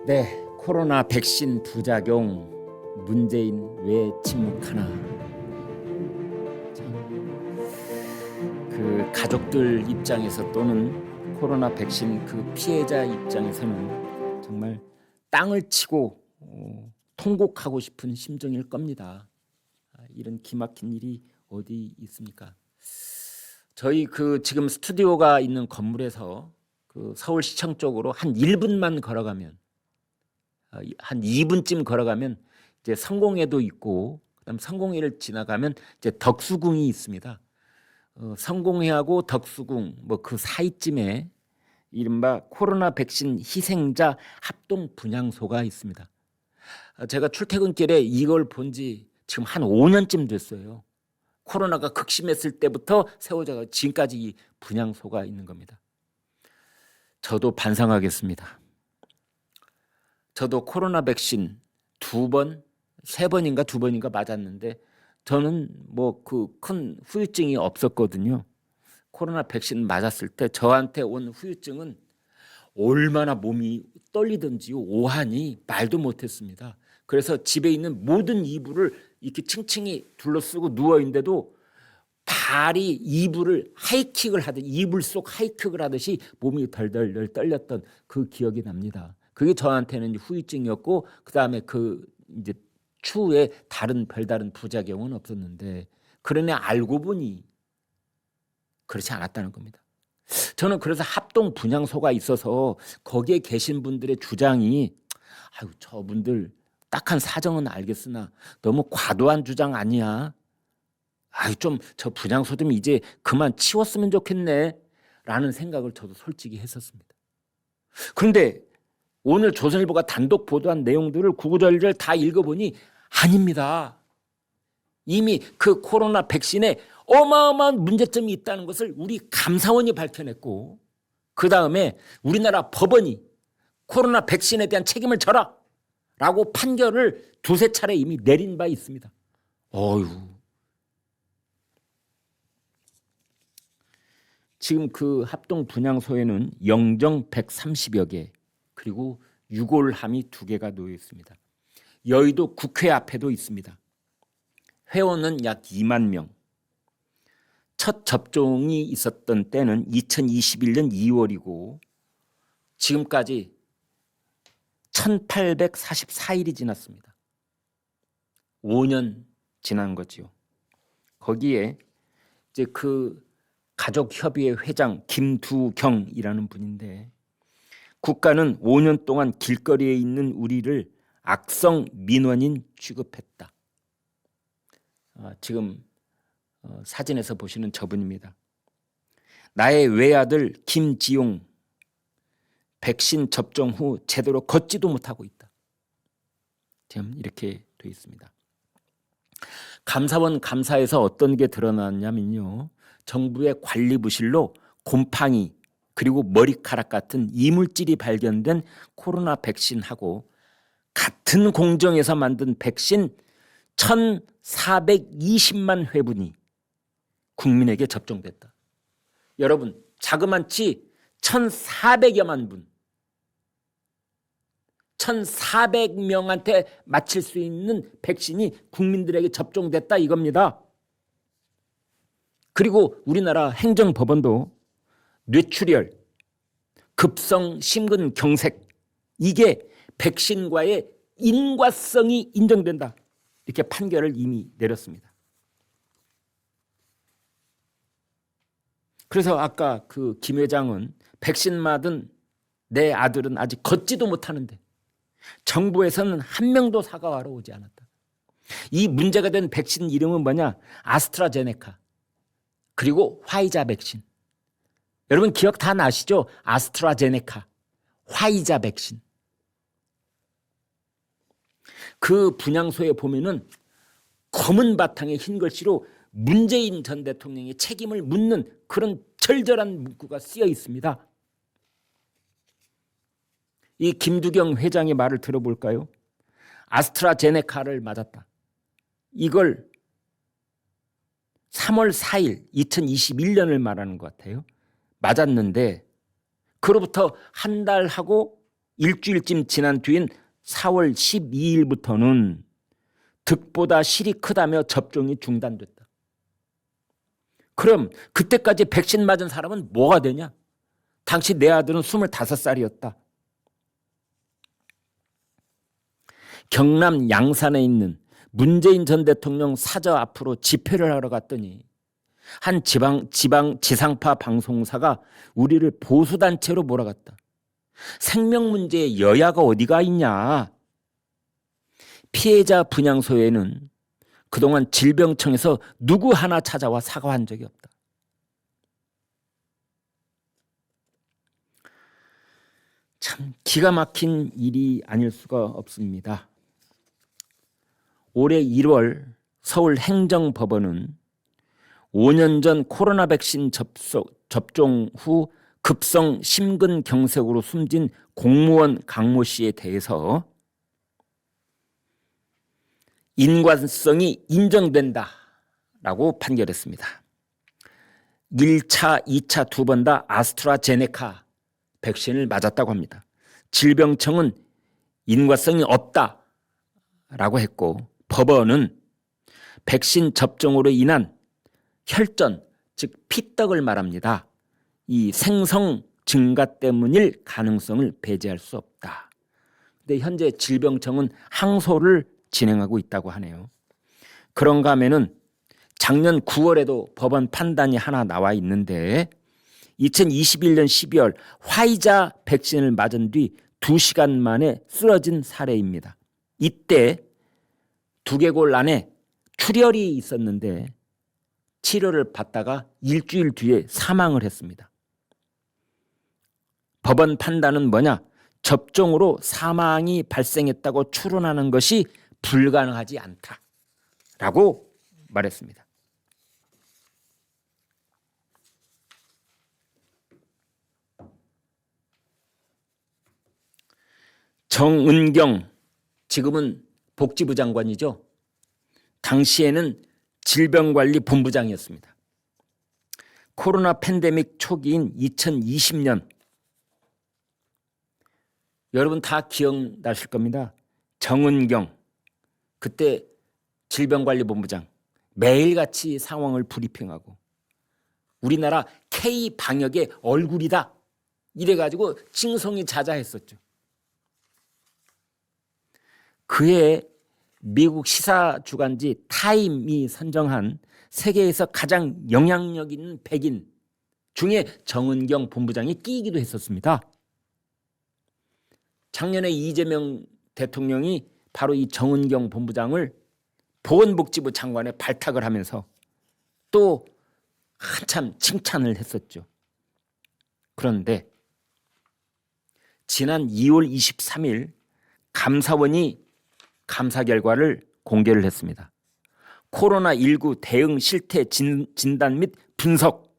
네, 코로나 백신 부작용 문재인 왜 침묵하나. 그 가족들 입장에서 또는 코로나 백신 그 피해자 입장에서는 정말 땅을 치고 통곡하고 싶은 심정일 겁니다. 이런 기막힌 일이 어디 있습니까? 저희 그 지금 스튜디오가 있는 건물에서 그 서울시청 쪽으로 한 1분만 걸어가면, 한 2분쯤 걸어가면 이제 성공회도 있고, 그다음 성공회를 지나가면 이제 덕수궁이 있습니다. 성공회하고 덕수궁 뭐 그 사이쯤에 이른바 코로나 백신 희생자 합동 분향소가 있습니다. 제가 출퇴근길에 이걸 본지 지금 한 5년쯤 됐어요. 코로나가 극심했을 때부터 세워져 지금까지 이 분향소가 있는 겁니다. 저도 반성하겠습니다. 저도 코로나 백신 2번, 3번인가 2번인가 맞았는데 저는 뭐 그 큰 후유증이 없었거든요. 코로나 백신 맞았을 때 저한테 온 후유증은 얼마나 몸이 떨리든지 오하니 말도 못했습니다. 그래서 집에 있는 모든 이불을 이렇게 층층이 둘러쓰고 누워있는데도 발이 이불을 하이킥을 하듯 이불 속 하이킥을 하듯이 몸이 덜덜덜 떨렸던 그 기억이 납니다. 그게 저한테는 후유증이었고 그다음에 그 이제 추후에 별다른 부작용은 없었는데 그러니 알고 보니 그렇지 않았다는 겁니다. 저는 그래서 합동 분향소가 있어서 거기에 계신 분들의 주장이 아유 저분들 딱한 사정은 알겠으나 너무 과도한 주장 아니야. 아유 좀 저 분향소 좀 이제 그만 치웠으면 좋겠네 라는 생각을 저도 솔직히 했었습니다. 그런데 오늘 조선일보가 단독 보도한 내용들을 구구절절 다 읽어보니 아닙니다. 이미 그 코로나 백신에 어마어마한 문제점이 있다는 것을 우리 감사원이 밝혀냈고 그 다음에 우리나라 법원이 코로나 백신에 대한 책임을 져라 라고 판결을 2-3차례 이미 내린 바 있습니다. 지금 그 합동 분향소에는 영정 130여 개 그리고 유골함이 2개가 놓여 있습니다. 여의도 국회 앞에도 있습니다. 회원은 약 2만 명. 첫 접종이 있었던 때는 2021년 2월이고 지금까지 1844일이 지났습니다. 5년 지난 거지요. 거기에 이제 그 가족협의회 회장 김두경이라는 분인데 국가는 5년 동안 길거리에 있는 우리를 악성 민원인 취급했다. 지금 사진에서 보시는 저분입니다. 나의 외아들 김지용 백신 접종 후 제대로 걷지도 못하고 있다. 지금 이렇게 돼 있습니다. 감사원 감사에서 어떤 게 드러났냐면요. 정부의 관리 부실로 곰팡이 그리고 머리카락 같은 이물질이 발견된 코로나 백신하고 같은 공정에서 만든 백신 1,420만 회분이 국민에게 접종됐다. 여러분 자그만치 1,400여만 분 1,400명한테 맞힐 수 있는 백신이 국민들에게 접종됐다 이겁니다. 그리고 우리나라 행정법원도 뇌출혈, 급성 심근경색 이게 백신과의 인과성이 인정된다. 이렇게 판결을 이미 내렸습니다. 그래서 아까 그 김 회장은 백신 맞은 내 아들은 아직 걷지도 못하는데 정부에서는 한 명도 사과하러 오지 않았다. 이 문제가 된 백신 이름은 뭐냐? 아스트라제네카 그리고 화이자 백신. 여러분 기억 다 나시죠? 아스트라제네카, 화이자 백신. 그 분향소에 보면은 검은 바탕에 흰 글씨로 문재인 전 대통령의 책임을 묻는 그런 절절한 문구가 쓰여 있습니다. 이 김두경 회장의 말을 들어볼까요? 아스트라제네카를 맞았다. 이걸 3월 4일 2021년을 말하는 것 같아요. 맞았는데 그로부터 한 달 하고 일주일쯤 지난 뒤인 4월 12일부터는 득보다 실이 크다며 접종이 중단됐다. 그럼 그때까지 백신 맞은 사람은 뭐가 되냐? 당시 내 아들은 25살이었다. 경남 양산에 있는 문재인 전 대통령 사저 앞으로 집회를 하러 갔더니 한 지상파 방송사가 우리를 보수단체로 몰아갔다. 생명 문제에 여야가 어디가 있냐. 피해자 분향소에는 그동안 질병청에서 누구 하나 찾아와 사과한 적이 없다. 참 기가 막힌 일이 아닐 수가 없습니다. 올해 1월 서울행정법원은 5년 전 코로나 백신 접종 후 급성 심근경색으로 숨진 공무원 강모 씨에 대해서 인과성이 인정된다라고 판결했습니다. 1차, 2차 두 번 다 아스트라제네카 백신을 맞았다고 합니다. 질병청은 인과성이 없다라고 했고 법원은 백신 접종으로 인한 혈전, 즉 피떡을 말합니다. 이 생성 증가 때문일 가능성을 배제할 수 없다. 근데 현재 질병청은 항소를 진행하고 있다고 하네요. 그런가 하면은 작년 9월에도 법원 판단이 하나 나와 있는데 2021년 12월 화이자 백신을 맞은 뒤 2시간 만에 쓰러진 사례입니다. 이때 두개골 안에 출혈이 있었는데 치료를 받다가 일주일 뒤에 사망을 했습니다. 법원 판단은 뭐냐? 접종으로 사망이 발생했다고 추론하는 것이 불가능하지 않다라고 말했습니다. 정은경 지금은 복지부 장관이죠. 당시에는 질병관리본부장이었습니다. 코로나 팬데믹 초기인 2020년 여러분 다 기억나실 겁니다. 정은경 그때 질병관리본부장 매일같이 상황을 브리핑하고 우리나라 K방역의 얼굴이다 이래가지고 칭송이 자자했었죠. 그해 미국 시사주간지 타임이 선정한 세계에서 가장 영향력 있는 100인 중에 정은경 본부장이 끼기도 했었습니다. 작년에 이재명 대통령이 바로 이 정은경 본부장을 보건복지부 장관에 발탁을 하면서 또 한참 칭찬을 했었죠. 그런데 지난 2월 23일 감사원이 감사 결과를 공개를 했습니다. 코로나19 대응 실태 진단 및 분석.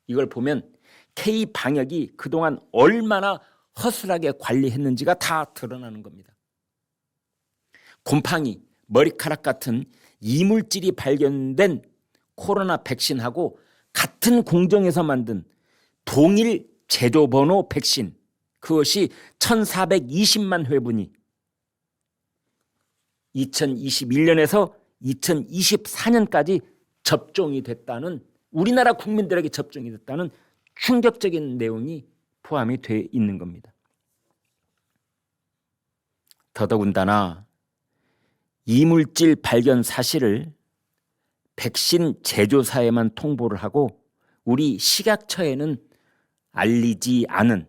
이걸 보면 K방역이 그동안 얼마나 허술하게 관리했는지가 다 드러나는 겁니다. 곰팡이, 머리카락 같은 이물질이 발견된 코로나 백신하고 같은 공정에서 만든 동일 제조번호 백신, 그것이 1420만 회분이 2021년에서 2024년까지 접종이 됐다는, 우리나라 국민들에게 접종이 됐다는 충격적인 내용이 포함이 되어 있는 겁니다. 더더군다나 이물질 발견 사실을 백신 제조사에만 통보를 하고 우리 식약처에는 알리지 않은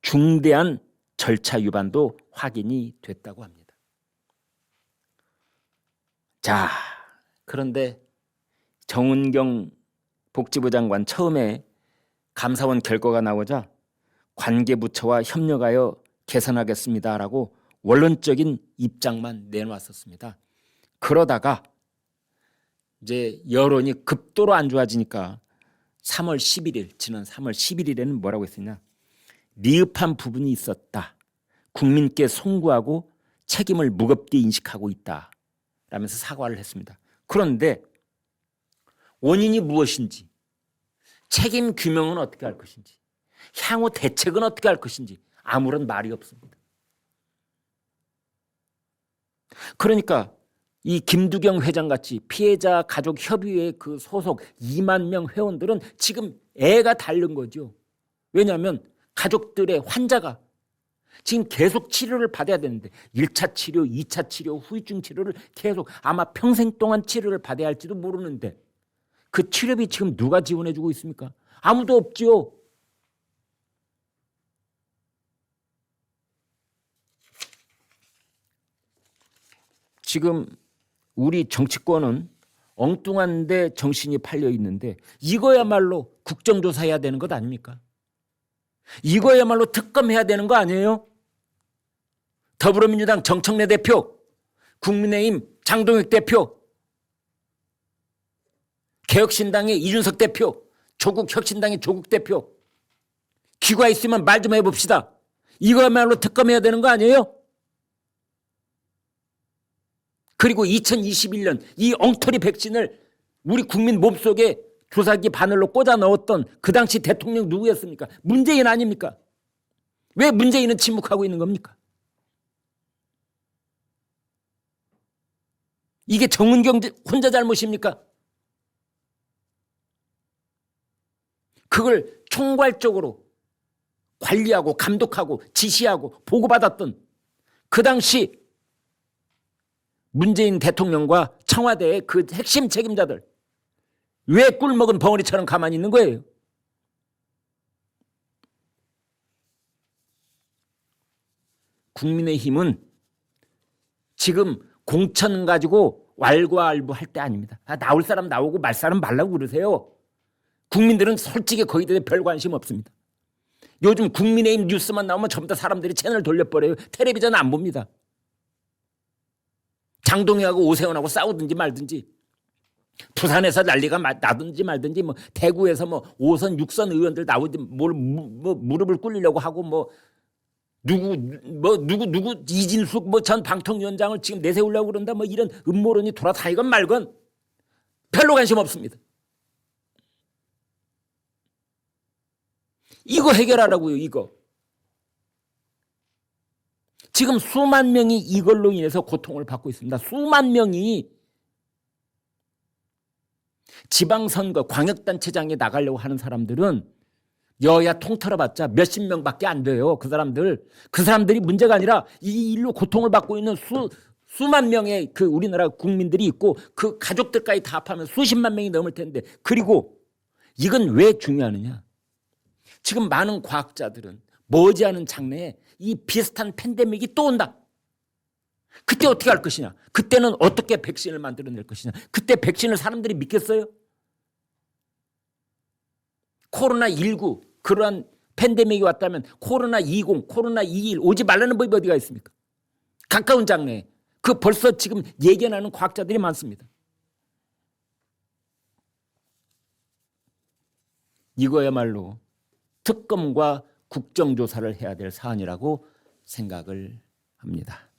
중대한 절차 위반도 확인이 됐다고 합니다. 자, 그런데 정은경 복지부 장관 처음에 감사원 결과가 나오자 관계부처와 협력하여 개선하겠습니다라고 원론적인 입장만 내놓았었습니다. 그러다가 이제 여론이 급도로 안 좋아지니까 3월 11일, 지난 3월 11일에는 뭐라고 했었냐? 미흡한 부분이 있었다. 국민께 송구하고 책임을 무겁게 인식하고 있다. 라면서 사과를 했습니다. 그런데 원인이 무엇인지, 책임 규명은 어떻게 할 것인지, 향후 대책은 어떻게 할 것인지 아무런 말이 없습니다. 그러니까 이 김두경 회장같이 피해자 가족 협의회 그 소속 2만 명 회원들은 지금 애가 닳는 거죠. 왜냐하면 가족들의 환자가 지금 계속 치료를 받아야 되는데 1차 치료, 2차 치료, 후유증 치료를 계속 아마 평생 동안 치료를 받아야 할지도 모르는데 그 치료비 지금 누가 지원해 주고 있습니까? 아무도 없지요. 지금 우리 정치권은 엉뚱한 데 정신이 팔려 있는데 이거야말로 국정조사해야 되는 것 아닙니까? 이거야말로 특검해야 되는 거 아니에요? 더불어민주당 정청래 대표, 국민의힘 장동혁 대표, 개혁신당의 이준석 대표, 조국혁신당의 조국 대표, 귀가 있으면 말 좀 해봅시다. 이거야말로 특검해야 되는 거 아니에요? 그리고 2021년 이 엉터리 백신을 우리 국민 몸속에 조사기 바늘로 꽂아 넣었던 그 당시 대통령 누구였습니까? 문재인 아닙니까? 왜 문재인은 침묵하고 있는 겁니까? 이게 정은경 혼자 잘못입니까? 그걸 총괄적으로 관리하고 감독하고 지시하고 보고받았던 그 당시 문재인 대통령과 청와대의 그 핵심 책임자들 왜 꿀먹은 벙어리처럼 가만히 있는 거예요? 국민의힘은 지금 공천 가지고 왈가왈부할 때 아닙니다. 나올 사람 나오고 말 사람 말라고 그러세요. 국민들은 솔직히 거기에 대해 별 관심 없습니다. 요즘 국민의힘 뉴스만 나오면 전부 다 사람들이 채널 돌려버려요. 텔레비전 안 봅니다. 장동혁하고 오세훈하고 싸우든지 말든지 부산에서 난리가 나든지 말든지 뭐 대구에서 뭐 5선 6선 의원들 나오지 뭘 뭐 무릎을 꿇리려고 하고 뭐 누구 이진숙 뭐 전 방통위원장을 지금 내세우려고 그런다 뭐 이런 음모론이 돌아다니건 말건 별로 관심 없습니다. 이거 해결하라고요. 이거. 지금 수만 명이 이걸로 인해서 고통을 받고 있습니다. 수만 명이 지방선거 광역단체장에 나가려고 하는 사람들은 여야 통틀어봤자 몇십 명밖에 안 돼요. 그 사람들이 문제가 아니라 이 일로 고통을 받고 있는 수만 명의 그 우리나라 국민들이 있고 그 가족들까지 다 합하면 수십만 명이 넘을 텐데 그리고 이건 왜 중요하느냐? 지금 많은 과학자들은 머지않은 장래에 이 비슷한 팬데믹이 또 온다. 그때 어떻게 할 것이냐? 그때는 어떻게 백신을 만들어낼 것이냐? 그때 백신을 사람들이 믿겠어요? 코로나19 그러한 팬데믹이 왔다면 코로나20, 코로나21 오지 말라는 법이 어디가 있습니까? 가까운 장래에. 그 벌써 지금 예견하는 과학자들이 많습니다. 이거야말로 특검과 국정조사를 해야 될 사안이라고 생각을 합니다.